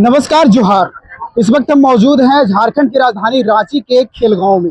नमस्कार जोहार। इस वक्त हम मौजूद हैं झारखंड की राजधानी रांची के खेलगांव में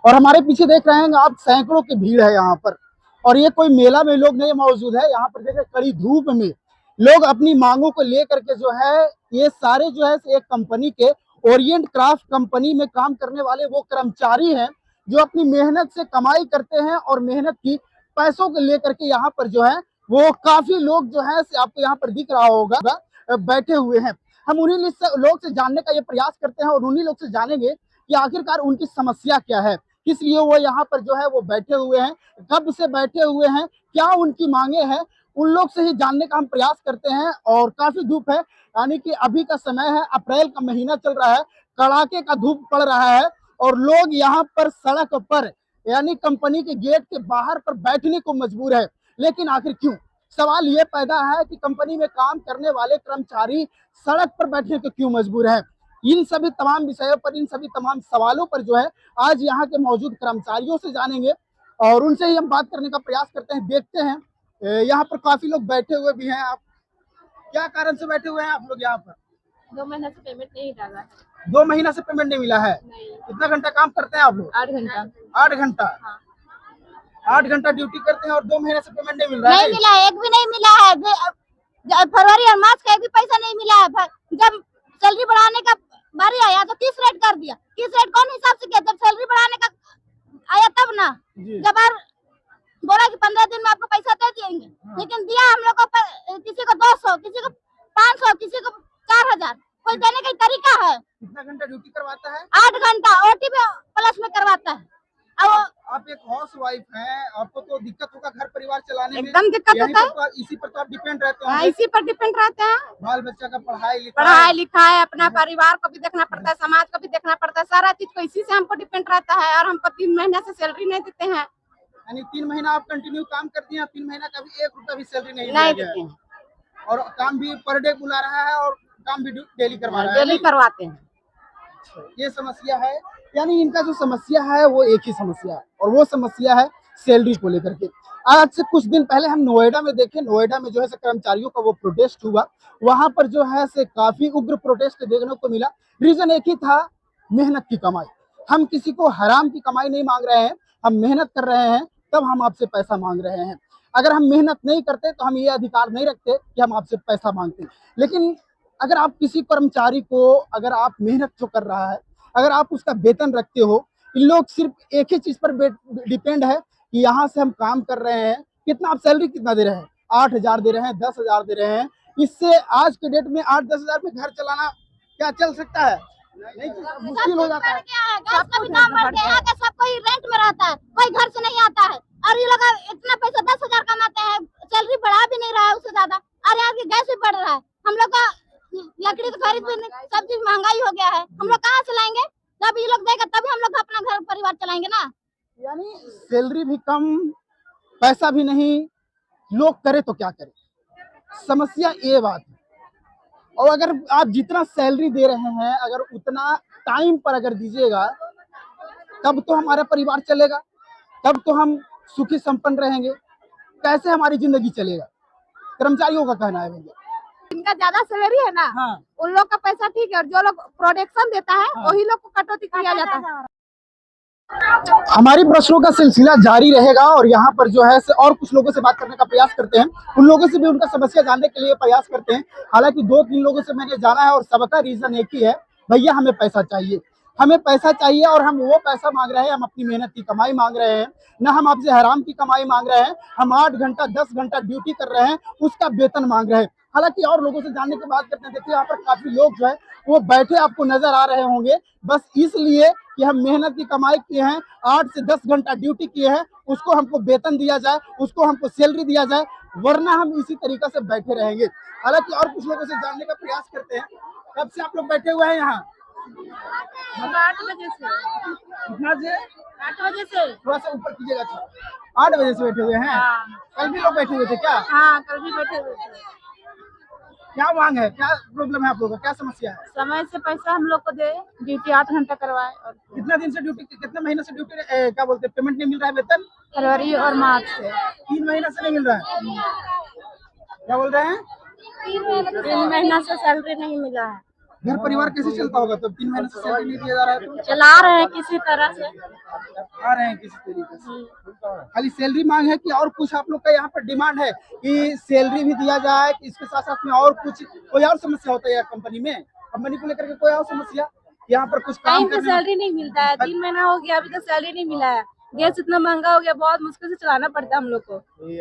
और हमारे पीछे देख रहे हैं आप सैकड़ों की भीड़ है यहाँ पर। और ये कोई मेला में लोग नहीं मौजूद है, यहाँ पर देख रहे कड़ी धूप में लोग अपनी मांगों को लेकर के जो है ये सारे जो है एक कंपनी के ओरिएंट क्राफ्ट कंपनी में काम करने वाले वो कर्मचारी हैं जो अपनी मेहनत से कमाई करते हैं और मेहनत की पैसों को लेकर के यहाँ पर जो है वो काफी लोग जो है आपको यहाँ पर दिख रहा होगा बैठे हुए हैं। हम उन्हीं लोग से जानने का ये प्रयास करते हैं और उन्हीं लोग से जानेंगे कि आखिरकार उनकी समस्या क्या है, किस लिए वो यहाँ पर जो है वो बैठे हुए हैं, कब से बैठे हुए हैं, क्या उनकी मांगे हैं, उन लोग से ही जानने का हम प्रयास करते हैं। और काफी धूप है, यानी कि अभी का समय है, अप्रैल का महीना चल रहा है, कड़ाके का धूप पड़ रहा है और लोग यहाँ पर सड़क पर यानी कंपनी के गेट के बाहर पर बैठने को मजबूर है। लेकिन आखिर क्यों? सवाल ये पैदा है कि कंपनी में काम करने वाले कर्मचारी सड़क पर बैठने को क्यों मजबूर है। इन सभी तमाम विषयों पर, इन सभी तमाम सवालों पर जो है आज यहाँ के मौजूद कर्मचारियों से जानेंगे और उनसे ही हम बात करने का प्रयास करते हैं। देखते हैं यहाँ पर काफी लोग बैठे हुए भी हैं। आप क्या कारण से बैठे हुए हैं आप लोग यहाँ पर? 2 महीने से पेमेंट नहीं डाला है। 2 महीना से पेमेंट नहीं मिला है? नहीं। कितना घंटा काम करते हैं आप लोग? 8 घंटा। 8 घंटा? हाँ। 8 घंटा ड्यूटी करते हैं और 2 महीने से पेमेंट नहीं मिल रहा है? नहीं मिला, एक भी नहीं मिला है। फरवरी और मार्च का एक भी पैसा नहीं मिला है। जब सैलरी बढ़ाने का बारी आया तो 30 रेट कर दिया। 30 रेट कौन हिसाब से किया? जब सैलरी बढ़ाने का आया तब ना, जब बोला कि 15 दिन में आपको पैसा दे देंगे। लेकिन दिया हम लोग को, किसी को 200, किसी को 500, किसी को 4000। कोई देने का तरीका है? कितना घंटा ड्यूटी करवाता है? 8 घंटा ओटी भी प्लस में करवाता है। आप एक हाउस वाइफ हैं, आपको तो दिक्कत होगा घर परिवार चलाने में। एकदम दिक्कत होता है। इसी पर तो आप डिपेंड रहते हाँ, हैं। इसी पर डिपेंड रहते हैं। बाल बच्चा का पढ़ाई लिखाई, अपना परिवार को भी देखना पड़ता है, समाज को भी देखना पड़ता है, सारा चीज को इसी से हमको डिपेंड रहता है। और हमको 3 महीने से सैलरी नहीं देते हैं। यानी 3 महीना आप कंटिन्यू काम करती हैं, 3 महीना का भी 1 रुपया भी सैलरी नहीं देते हैं। और काम भी पर डे बुला रहा है और काम भी डेली करवा रहा है। डेली करवाते हैं। ये समस्या है, यानी इनका जो समस्या है वो एक ही समस्या है और वो समस्या है सैलरी को लेकर के। आज से कुछ दिन पहले हम नोएडा में देखे, नोएडा में जो है कर्मचारियों का वो प्रोटेस्ट हुआ, वहां पर जो है काफी उग्र प्रोटेस्ट देखने को मिला। रीजन एक ही था, मेहनत की कमाई। हम किसी को हराम की कमाई नहीं मांग रहे हैं, हम मेहनत कर रहे हैं तब हम आपसे पैसा मांग रहे हैं। अगर हम मेहनत नहीं करते तो हम ये अधिकार नहीं रखते कि हम आपसे पैसा मांगते। लेकिन अगर आप किसी कर्मचारी को, अगर आप मेहनत जो कर रहा है, अगर आप उसका वेतन रखते हो, इन लोग सिर्फ एक ही चीज पर डिपेंड है कि यहाँ से हम काम कर रहे हैं, कितना आप सैलरी कितना दे रहे हैं? 8,000 दे रहे हैं, 10,000 दे रहे हैं। इससे आज के डेट में 8-10 हजार में घर चलाना क्या चल सकता है? नहीं, मुश्किल हो जाता है। सबका भी दाम बढ़ गया है, सब कोई रेंट में रहता है, कोई घर से नहीं आता है। और ये लोग इतना पैसा 10,000 कमाते हैं, सैलरी बढ़ा भी नहीं रहा है उससे ज्यादा। और यहाँ की गैस भी बढ़ रहा है, हम लोग का लकड़ी तो खरीद भी, सब चीज महंगाई हो गया है। हम लोग कहाँ से लाएंगे? जब ये लोग देगा तभी हम लोग अपना घर परिवार चलाएंगे ना। यानी सैलरी भी कम, पैसा भी नहीं, लोग करे तो क्या करे, समस्या ये बात है। और अगर आप जितना सैलरी दे रहे हैं, अगर उतना टाइम पर अगर दीजिएगा तब तो हमारा परिवार चलेगा, तब तो हम सुखी संपन्न रहेंगे। कैसे हमारी जिंदगी चलेगा? कर्मचारियों का कहना है भैया। इनका ज्यादा सैलरी है ना, हाँ। उन लोग का पैसा ठीक है और जो लोग प्रोडक्शन देता है वही लोग को कटौती किया जाता है। हमारी प्रश्नों का सिलसिला जारी रहेगा और यहाँ पर जो है और कुछ लोगों से बात करने का प्रयास करते हैं, उन लोगों से भी उनका समस्या जानने के लिए प्रयास करते हैं। हालांकि 2-3 लोगों से मैंने जाना है और सबका रीजन एक ही है, भैया हमें पैसा चाहिए, हमें पैसा चाहिए। और हम वो पैसा मांग रहे हैं, हम अपनी मेहनत की कमाई मांग रहे हैं, ना हम आपसे हराम की कमाई मांग रहे हैं। हम 8 घंटा 10 घंटा ड्यूटी कर रहे हैं, उसका वेतन मांग रहे हैं। हालांकि और लोगों से जानने की बात करते हैं। देखिए यहाँ पर काफी लोग जो है वो बैठे आपको नजर आ रहे होंगे, बस इसलिए कि हम मेहनत की कमाई किए हैं, 8 से 10 घंटा ड्यूटी किए हैं, उसको हमको वेतन दिया जाए, उसको हमको सैलरी दिया जाए, वरना हम इसी तरीके से बैठे रहेंगे। हालांकि और कुछ लोगों से जानने का प्रयास करते हैं। कब से आप लोग बैठे हुए हैं यहाँ? 8 बजे से। कितना से? 8 बजे से। थोड़ा सा ऊपर कीजिएगा। अच्छा, 8 बजे से बैठे हुए हैं। कल भी लोग बैठे हुए थे क्या? हाँ, कल भी बैठे हुए थे। क्या मांग है, क्या प्रॉब्लम है आप लोगों का, क्या समस्या है? समय से पैसा हम लोग को दे, ड्यूटी 8 घंटा करवाए। और कितना दिन से ड्यूटी, कितने महीने से ड्यूटी क्या बोलते हैं, पेमेंट नहीं मिल रहा है वेतन? फरवरी और मार्च से 3 महीना से नहीं मिल रहा है। क्या बोल रहे हैं? 3 महीना से सैलरी नहीं मिला है। घर परिवार कैसे चलता होगा? तब 3 महीने से सैलरी नहीं दिया जा रहा है तो चला रहे हैं किसी तरह से। आ रहे हैं किसी तरीके से। खाली सैलरी मांग है कि और कुछ आप लोग का यहाँ पर डिमांड है कि सैलरी भी दिया जाए, कि इसके साथ साथ में और कुछ कोई और समस्या होता है कंपनी में? कंपनी को लेकर के कोई और समस्या यहाँ पर कुछ काम टाइम पे करने में? सैलरी नहीं मिलता है, 3 महीना हो गया अभी तक सैलरी नहीं मिला है। गैस इतना महंगा हो गया, बहुत मुश्किल से चलाना पड़ता है हम लोग को।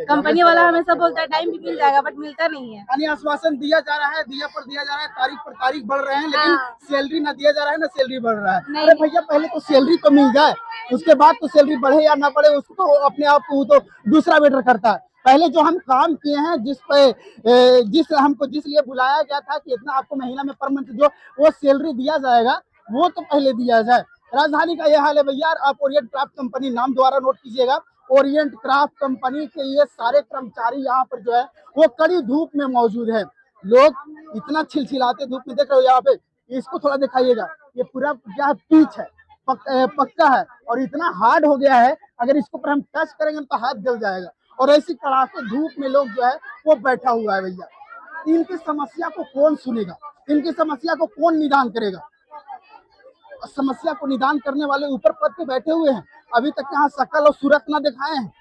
कंपनी वाला हमेशा बोलता है टाइम भी मिल जाएगा, बट मिलता नहीं है। यानी आश्वासन दिया जा रहा है, दिया पर दिया जा रहा है, तारीख पर तारीख बढ़ रहे हैं, लेकिन हाँ। सैलरी ना दिया जा रहा है ना सैलरी बढ़ रहा है। नहीं। अरे भैया पहले तो सैलरी तो मिल जाए, उसके बाद तो सैलरी बढ़े या ना बढ़े उसको तो अपने आप को तो दूसरा मैटर करता है। पहले जो हम काम किए हैं, जिस लिए बुलाया गया था कि इतना आपको महीना में पर मंथ जो वो सैलरी दिया जाएगा, वो तो पहले दिया जाए। राजधानी का यह हाल है भैया। आप ओरिएंट क्राफ्ट कंपनी नाम द्वारा नोट कीजिएगा। ओरिएंट क्राफ्ट कंपनी के ये सारे कर्मचारी यहाँ पर जो है वो कड़ी धूप में मौजूद है। लोग इतना छिलछिलाते धूप में, देख रहे हो यहाँ पे, इसको थोड़ा दिखाइएगा। ये पूरा क्या है, पीच है, पक्का है और इतना हार्ड हो गया है, अगर इसको पर हम टच करेंगे तो हाथ जल जाएगा। और ऐसी कड़ाके धूप में लोग जो है वो बैठा हुआ है भैया। इनकी समस्या को कौन सुनेगा? इनकी समस्या को कौन निदान करेगा? समस्या को निदान करने वाले ऊपर पद पे बैठे हुए हैं, अभी तक यहाँ शकल और सूरत ना दिखाए हैं।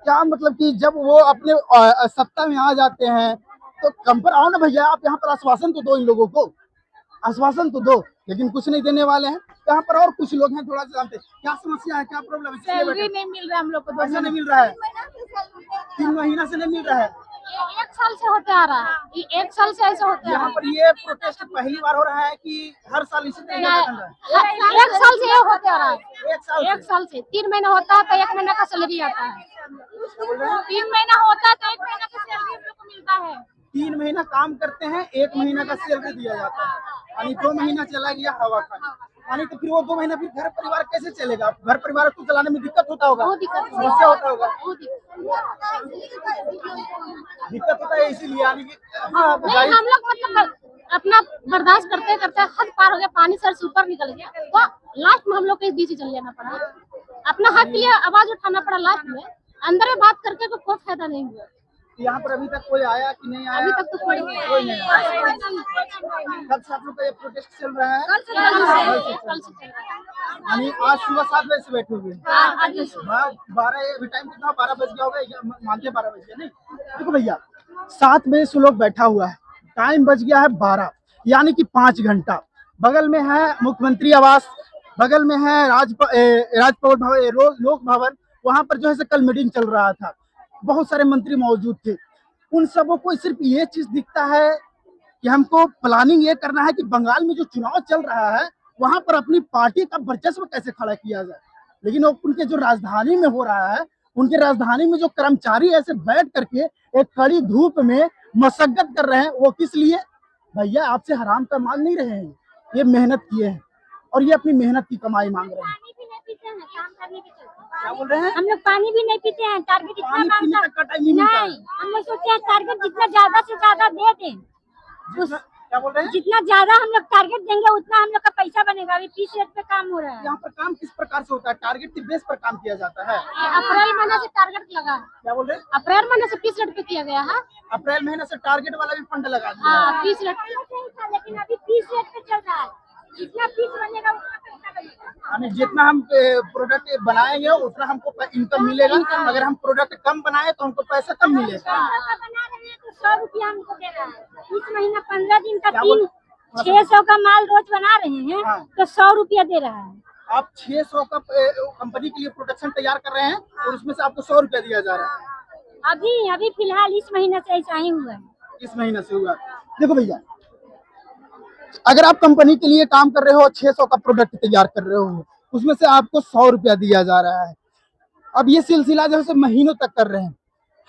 क्या मतलब कि जब वो अपने सत्ता में आ जाते हैं तो कम पर आओ ना भैया, आप यहाँ पर आश्वासन तो दो, इन लोगों को आश्वासन तो दो, लेकिन कुछ नहीं देने वाले हैं। यहाँ पर और कुछ लोग हैं, थोड़ा सा जानते हैं क्या समस्या है, क्या प्रॉब्लम है? सैलरी नहीं मिल रहा है हम लोग को, पैसा नहीं मिल रहा है, 3 महीना से नहीं मिल रहा है। 1 साल से होते आ रहा है, ये 1 साल से ऐसा होते आ रहा यहाँ पर ये प्रोटेस्ट पहली बार हो रहा है कि हर साल इसी तरीके का चल रहा है? है। 1 साल से ये होते आ रहा है, 1 साल से 3 महीना होता है तो 1 महीना का सैलरी आता है। 3 महीना होता है तो 1 महीना का सैलरी हम लोग को मिलता है। 3 महीना काम करते हैं, 1 महीना का सैलरी दिया जाता है, यानी 2 महीना चला गया हवा खाने। यानी तो फिर वो 2 महीना फिर घर परिवार कैसे चलेगा? घर परिवार को चलाने में दिक्कत होता होगा, समस्या होता होगा, दिक्कत होता है इसीलिए। यानी कि हाँ, नहीं, हम लोग मतलब अपना बर्दाश्त करते करते हद पार हो गया, पानी सर से ऊपर निकल गया, तो लास्ट में हम लोग को इस बीच ही चल जाना पड़ा। अपना हक के लिए आवाज उठाना पड़ा लास्ट में, अंदर में बात करके कोई फायदा नहीं हुआ। यहाँ पर अभी तक कोई आया कि नहीं आया? अभी तक तो कोई नहीं आया। कब से आप लोग का ये प्रोटेस्ट चल रहा है? कल से चल रहा है। यानी आज सुबह 7 बजे से बैठे हुए हैं। 12 अभी टाइम कितना, 12 बज गया होगा, मानते 12 बज गया नहीं? देखो भैया 7 बजे से लोग बैठा हुआ है, टाइम बज गया है 12, यानी कि 5 घंटा। बगल में है मुख्यमंत्री आवास, बगल में है राजभवन भवन, लोक भवन, वहां पर जो है कल मीटिंग चल रहा था, बहुत सारे मंत्री मौजूद थे। उन सबों को सिर्फ ये चीज दिखता है कि हमको प्लानिंग ये करना है कि बंगाल में जो चुनाव चल रहा है वहां पर अपनी पार्टी का वर्चस्व कैसे खड़ा किया जाए। लेकिन उनके जो राजधानी में हो रहा है, उनके राजधानी में जो कर्मचारी ऐसे बैठ करके एक कड़ी धूप में मशक्कत कर रहे हैं, वो किस लिए? भैया आपसे हराम का मांग नहीं रहे हैं, ये मेहनत किए हैं और ये अपनी मेहनत की कमाई मांग रहे हैं। क्या बोल रहे हैं? हम लोग पानी भी नहीं पीते हैं, टारगेट इतना पानी पीने तक का टाइम नहीं मिलता है। नहीं, हम लोग सोचते हैं टारगेट जितना ज्यादा से ज्यादा दे दें, क्या बोल रहे हैं? जितना ज्यादा हम लोग टारगेट देंगे उतना हम लोग का पैसा बनेगा। अभी 30 रेट पे काम हो रहा है। यहाँ पर काम किस प्रकार से होता है? टारगेट की बेस पर काम किया जाता है। अप्रैल महीने से टारगेट लगा। क्या बोल रहे हैं? अप्रैल महीने से 30 रेट पे किया गया है। अप्रैल महीने से टारगेट वाला भी फंड लगा दिया हाँ, है। 30 रेट पे, लेकिन अभी 30 रेट पे चल रहा है। जितना 30 बनेगा उतना पैसा बनेगा। यानी जितना हम प्रोडक्ट बनाएंगे उतना हमको इनकम मिलेगा, अगर हम प्रोडक्ट कम बनाए तो हमको पैसा कम मिलेगा। बना रहे हैं तो 100 रुपया हमको दे रहा है। इस महीना 15 दिन का क्या बोल- 600 का माल रोज बना रहे हैं, हाँ। तो 100 रुपया दे रहा है। आप 600 का कंपनी के लिए प्रोडक्शन तैयार कर रहे हैं और उसमें से आपको 100 रुपया दिया जा रहा है। अभी फिलहाल इस महीने से ऐसा ही हुआ है। इस महीने से हुआ। देखो भैया, अगर आप कंपनी के लिए काम कर रहे हो, 600 का प्रोडक्ट तैयार कर रहे हो, उसमें से आपको 100 रुपया दिया जा रहा है। अब ये सिलसिला जो है महीनों तक कर रहे हैं।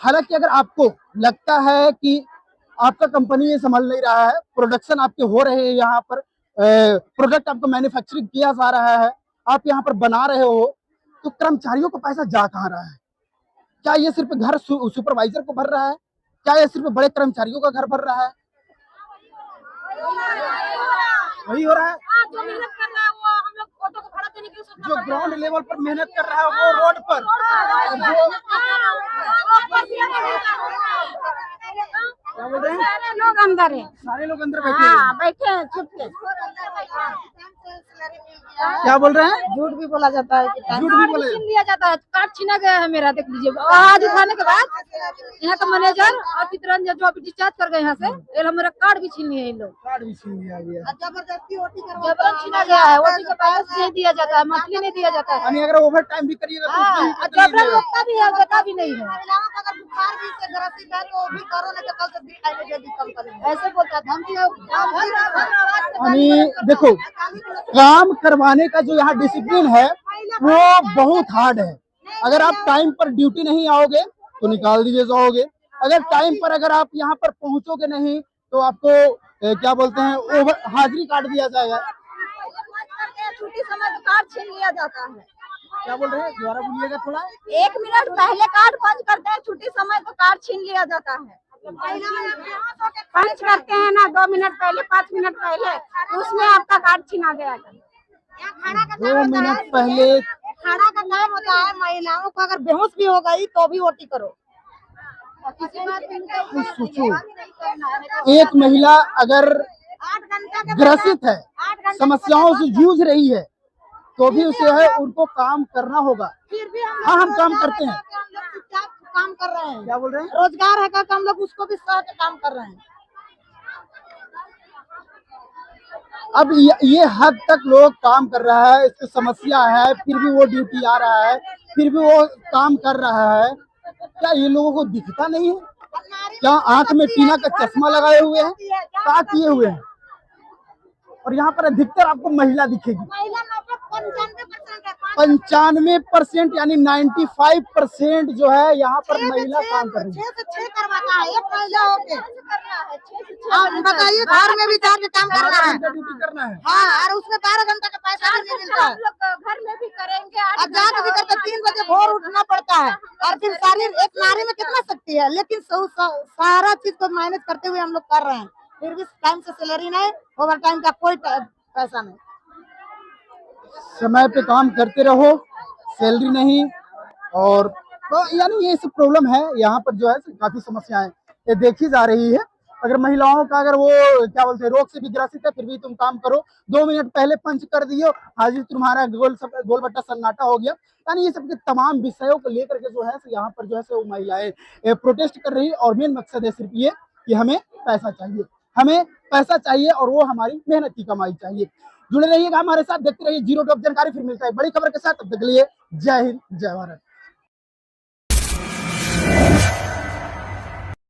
हालांकि अगर आपको लगता है कि आपका कंपनी ये संभाल नहीं रहा है, प्रोडक्शन आपके हो रहे हैं, यहाँ पर प्रोडक्ट आपको मैन्युफैक्चरिंग किया जा रहा है, आप यहाँ पर बना रहे हो, तो कर्मचारियों को पैसा जा कहाँ रहा है? क्या ये सिर्फ घर सुपरवाइजर को भर रहा है? क्या ये सिर्फ बड़े कर्मचारियों का घर भर रहा है? वही हो रहा है। जो मेहनत कर रहा है वो हम लोग ऑटो को भाड़ा देने के लिए सोचना जो ग्राउंड लेवल पर मेहनत कर रहा है वो रोड पर, क्या बोल रहे हैं? सारे लोग अंदर है। सारे लोग अंदर बैठे हैं। हाँ बैठे हैं छुप के। क्या बोल रहे हैं? झूठ भी बोला जाता है कि झूठ भी बोला छीन लिया जाता है। कार्ड छीना गया है मेरा, देख लीजिए। आज उठाने के बाद यहाँ का मैनेजर और चित्रंजन जो अभी डिस्चार्ज कर गए यहाँ से, ये लोग मेरा कार्ड भी छीन लिए हैं इन लोग। कार्ड भी छीन लिया गया। जबरन छीना गया है। ओटी का पैसा नहीं दिया जाता है, मछली नहीं दिया जाता है। यानी अगर ओवर टाइम भी करिएगा तो उसमें भी पता नहीं जबरन लगेगा। लगता भी है, देता भी नहीं है। महिलाओं का अगर बुखार भी से ग्रसित है तो भी करो, नहीं तो कल से दिखाई नहीं देगी, कम करेंगे। ऐसे बोलता था हम यानी देखो, काम करवाने का जो यहाँ डिसिप्लिन है वो बहुत हार्ड है। अगर आप टाइम पर ड्यूटी नहीं आओगे तो निकाल दिए जाओगे। अगर टाइम पर अगर आप यहाँ पर पहुंचोगे नहीं तो आपको क्या बोलते हैं, ओवर हाजिरी काट दिया जाएगा। छुट्टी समय तो कार्ड छीन लिया जाता है। क्या बोल रहे हैं? दोबारा बोलिएगा थोड़ा। 1 मिनट पहले कार्ड पंच करते हैं, छुट्टी समय तो कार्ड छीन लिया जाता है। पंच करते हैं ना 2 मिनट पहले, 5 मिनट पहले, उसमें आपका कार्ड छीना गया था। 2 मिनट पहले खाना का टाइम होता है। महिलाओं को अगर बेहोश भी हो गई तो भी ओटी करो। सोचो, एक महिला अगर 8 घंटा के ग्रसित है, 8 घंटे समस्याओं से जूझ रही है, तो भी उसे है उनको काम करना होगा। फिर भी हम हाँ, हम काम करते हैं। हम लोग चुपचाप काम कर रहे हैं। क्या बोल रहे हैं? रोजगार है का हम लोग उसको भी सह के काम कर रहे हैं। अब ये हद तक लोग काम कर रहा है, इसकी समस्या है, फिर भी वो ड्यूटी आ रहा है, फिर भी वो काम कर रहा है। क्या ये लोगों को दिखता नहीं है? क्या आंख में टीना का चश्मा लगाए हुए हैं? क्या किए हुए हैं? और यहाँ पर अधिकतर आपको महिला दिखेगी। महिला 95% है। 95% यानी 95% जो है यहाँ पर महिला काम कर रही है। 6 से 6 करवाता है एक महिला होके। और बताइए, घर में भी जाके काम करना है। ड्यूटी करना है। हाँ, और उसमें 12 घंटा का पैसा भी नहीं मिलता है। घर में भी करेंगे, अब जाके भी करते 3 बजे भोर उठना पड़ता है। और फिर सारी एक नारी में कितना शक्ति है, लेकिन सारा चीज को मैनेज करते हुए हम लोग कर रहे हैं। फिर भी टाइम से सैलरी नहीं, ओवर टाइम का कोई पैसा नहीं। समय पे काम करते रहो, सैलरी नहीं। और तो यानी ये सब प्रॉब्लम है यहाँ पर, जो है काफी समस्याएं ये देखी जा रही है। अगर महिलाओं का अगर वो क्या बोलते हैं रोग से भी ग्रसित है, फिर भी तुम काम करो, 2 मिनट पहले पंच कर दियो, हाजिर तुम्हारा गोल बट्टा सन्नाटा हो गया। यानी ये सब के तमाम विषयों को लेकर के जो है यहाँ पर जो है वो महिलाएं प्रोटेस्ट कर रही है। और मेन मकसद है सिर्फ ये कि हमें पैसा चाहिए, हमें पैसा चाहिए, और वो हमारी मेहनत की कमाई चाहिए। जुड़े रहिएगा हमारे साथ, देखते रहिए जीरो टॉप जानकारी। फिर मिलता है बड़ी खबर के साथ, तब तक के लिए जय हिंद, जय भारत।